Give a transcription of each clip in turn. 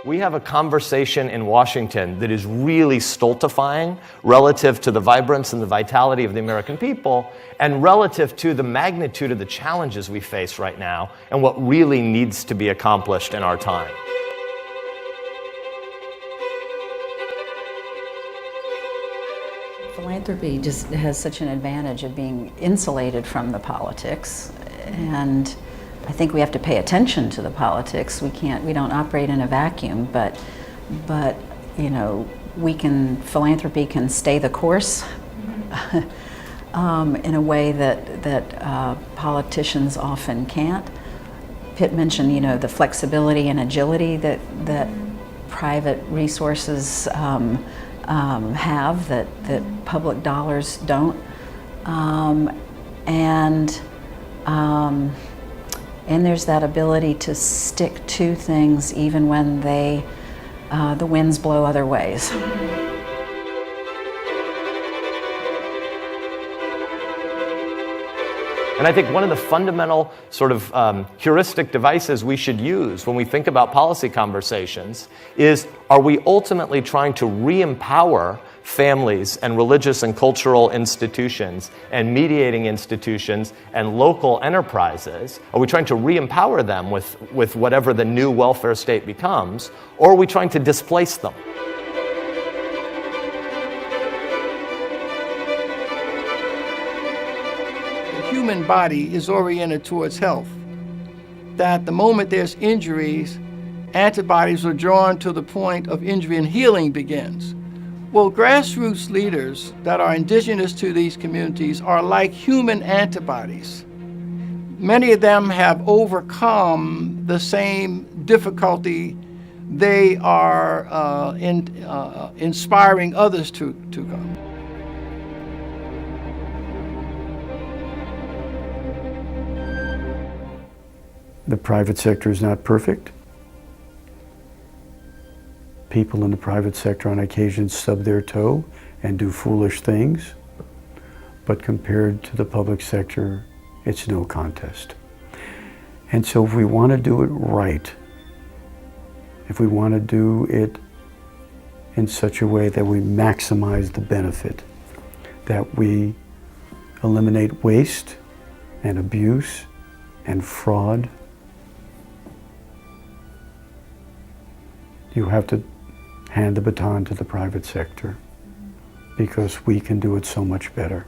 We have a conversation in Washington that is really stultifying relative to the vibrance and the vitality of the American people and relative to the magnitude of the challenges we face right now and what really needs to be accomplished in our time. Philanthropy just has such an advantage of being insulated from the politics, and I think we have to pay attention to the politics. We don't operate in a vacuum, but you know, philanthropy can stay the course in a way that politicians often can't. Pitt mentioned, you know, the flexibility and agility that private resources have that public dollars don't, and there's that ability to stick to things even when the winds blow other ways. And I think one of the fundamental sort of heuristic devices we should use when we think about policy conversations is, are we ultimately trying to re-empower families and religious and cultural institutions and mediating institutions and local enterprises? Are we trying to re-empower them with whatever the new welfare state becomes, or are we trying to displace them? The human body is oriented towards health. That the moment there's injuries, antibodies are drawn to the point of injury and healing begins. Well, grassroots leaders that are indigenous to these communities are like human antibodies. Many of them have overcome the same difficulty they are inspiring others to come. The private sector is not perfect. People in the private sector on occasion stub their toe and do foolish things, but compared to the public sector, it's no contest. And so if we want to do it right, if we want to do it in such a way that we maximize the benefit, that we eliminate waste and abuse and fraud, you have to hand the baton to the private sector, because we can do it so much better.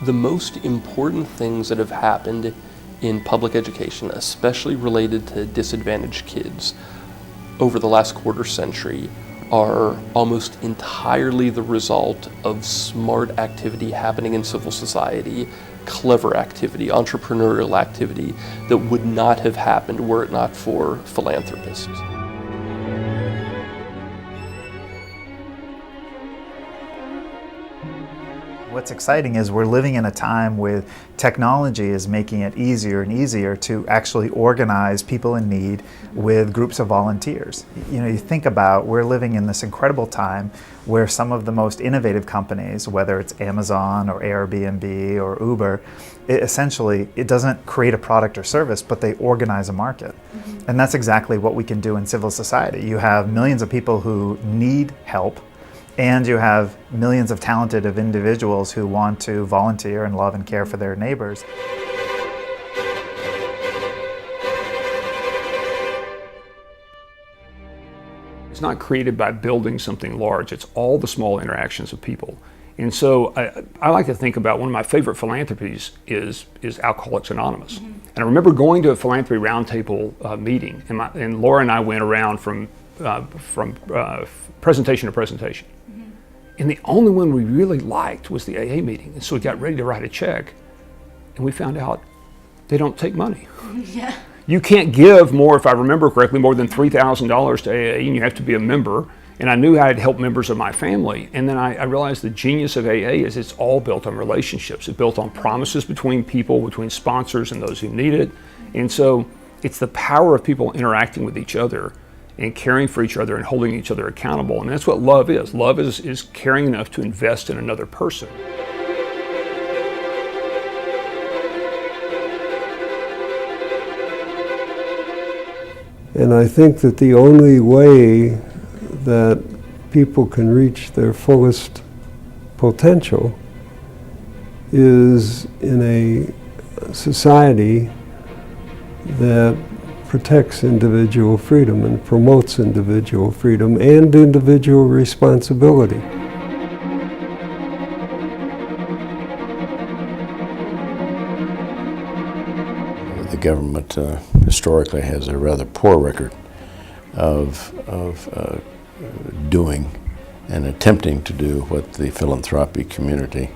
The most important things that have happened in public education, especially related to disadvantaged kids, over the last quarter century are almost entirely the result of smart activity happening in civil society, clever activity, entrepreneurial activity that would not have happened were it not for philanthropists. What's exciting is we're living in a time where technology is making it easier and easier to actually organize people in need with groups of volunteers. You know, you think about, we're living in this incredible time where some of the most innovative companies, whether it's Amazon or Airbnb or Uber, it doesn't create a product or service, but they organize a market. Mm-hmm. And that's exactly what we can do in civil society. You have millions of people who need help, and you have millions of talented individuals who want to volunteer and love and care for their neighbors. It's not created by building something large. It's all the small interactions of people. And so I like to think about one of my favorite philanthropies is Alcoholics Anonymous. Mm-hmm. And I remember going to a philanthropy roundtable meeting, and Laura and I went around from presentation to presentation. And the only one we really liked was the AA meeting. And so we got ready to write a check, and we found out they don't take money. Yeah. You can't give more, if I remember correctly, more than $3,000 to AA, and you have to be a member. And I knew I'd help members of my family. And then I realized the genius of AA is it's all built on relationships. It's built on promises between people, between sponsors and those who need it. And so it's the power of people interacting with each other and caring for each other and holding each other accountable. And that's what love is. Love is caring enough to invest in another person. And I think that the only way that people can reach their fullest potential is in a society that protects individual freedom and promotes individual freedom and individual responsibility. The government historically has a rather poor record of doing and attempting to do what the philanthropic community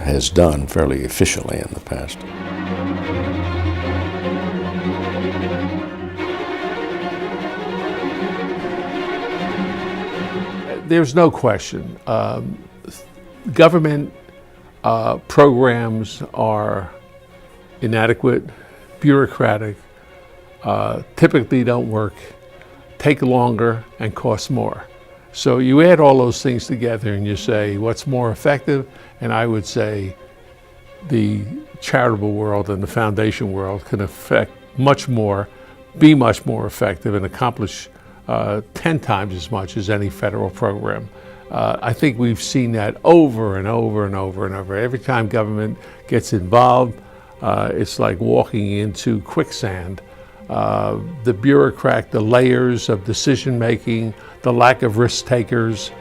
has done fairly efficiently in the past. There's no question. Government programs are inadequate, bureaucratic, typically don't work, take longer, and cost more. So you add all those things together and you say, what's more effective? And I would say the charitable world and the foundation world can affect much more, be much more effective, and accomplish 10 times as much as any federal program. I think we've seen that over and over and over and over. Every time government gets involved, it's like walking into quicksand. The bureaucrat, the layers of decision making, the lack of risk takers,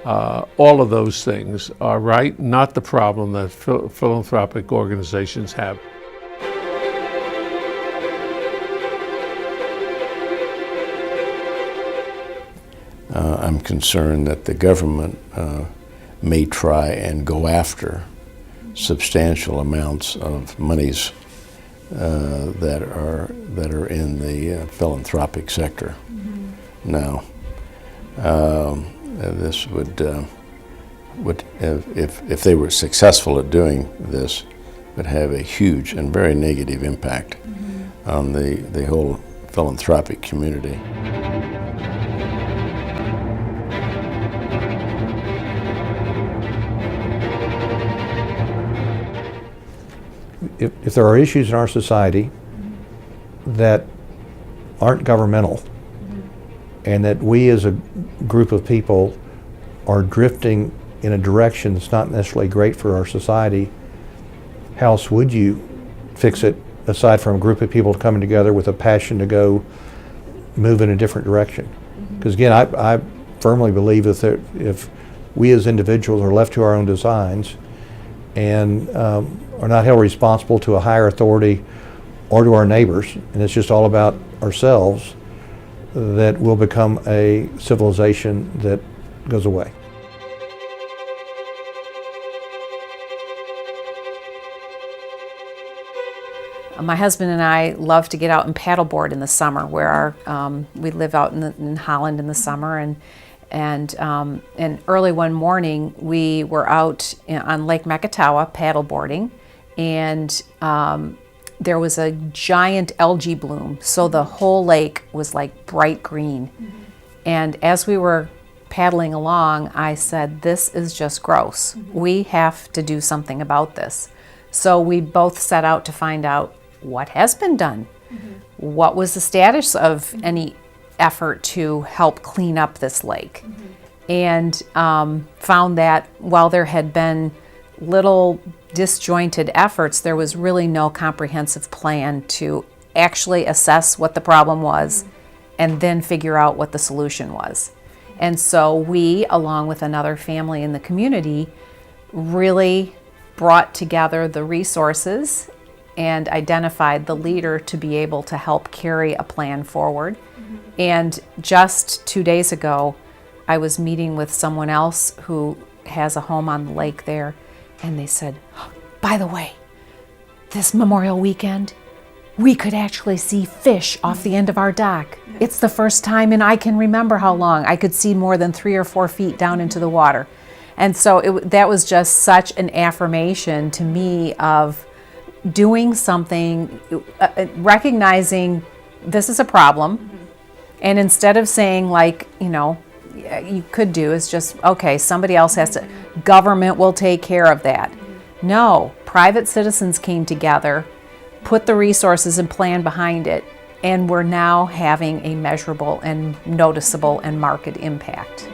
all of those things are not the problem that philanthropic organizations have. I'm concerned that the government may try and go after substantial amounts of monies that are in the philanthropic sector. Mm-hmm. Now, this would if they were successful at doing this, would have a huge and very negative impact on the whole philanthropic community. If there are issues in our society that aren't governmental, and that we as a group of people are drifting in a direction that's not necessarily great for our society, how else would you fix it aside from a group of people coming together with a passion to go move in a different direction? Because again, I firmly believe that if we as individuals are left to our own designs and are not held responsible to a higher authority or to our neighbors, and it's just all about ourselves, that we'll become a civilization that goes away. My husband and I love to get out and paddleboard in the summer, where we live out in Holland in the summer, and early one morning we were out on Lake Makatawa paddleboarding, and there was a giant algae bloom, so the whole lake was like bright green. Mm-hmm. And as we were paddling along, I said, this is just gross. Mm-hmm. We have to do something about this. So we both set out to find out what has been done. Mm-hmm. What was the status of any effort to help clean up this lake? Mm-hmm. And found that while there had been little disjointed efforts, there was really no comprehensive plan to actually assess what the problem was and then figure out what the solution was. And so we, along with another family in the community, really brought together the resources and identified the leader to be able to help carry a plan forward. Mm-hmm. And just 2 days ago, I was meeting with someone else who has a home on the lake there, and they said, by the way, this Memorial Weekend, we could actually see fish off the end of our dock. It's the first time, and I can remember how long I could see more than 3 or 4 feet down into the water. And so that was just such an affirmation to me of doing something, recognizing this is a problem, and instead of saying like, you could do is just, okay, somebody else has to, government will take care of that. No, private citizens came together, put the resources and plan behind it, and we're now having a measurable and noticeable and marked impact.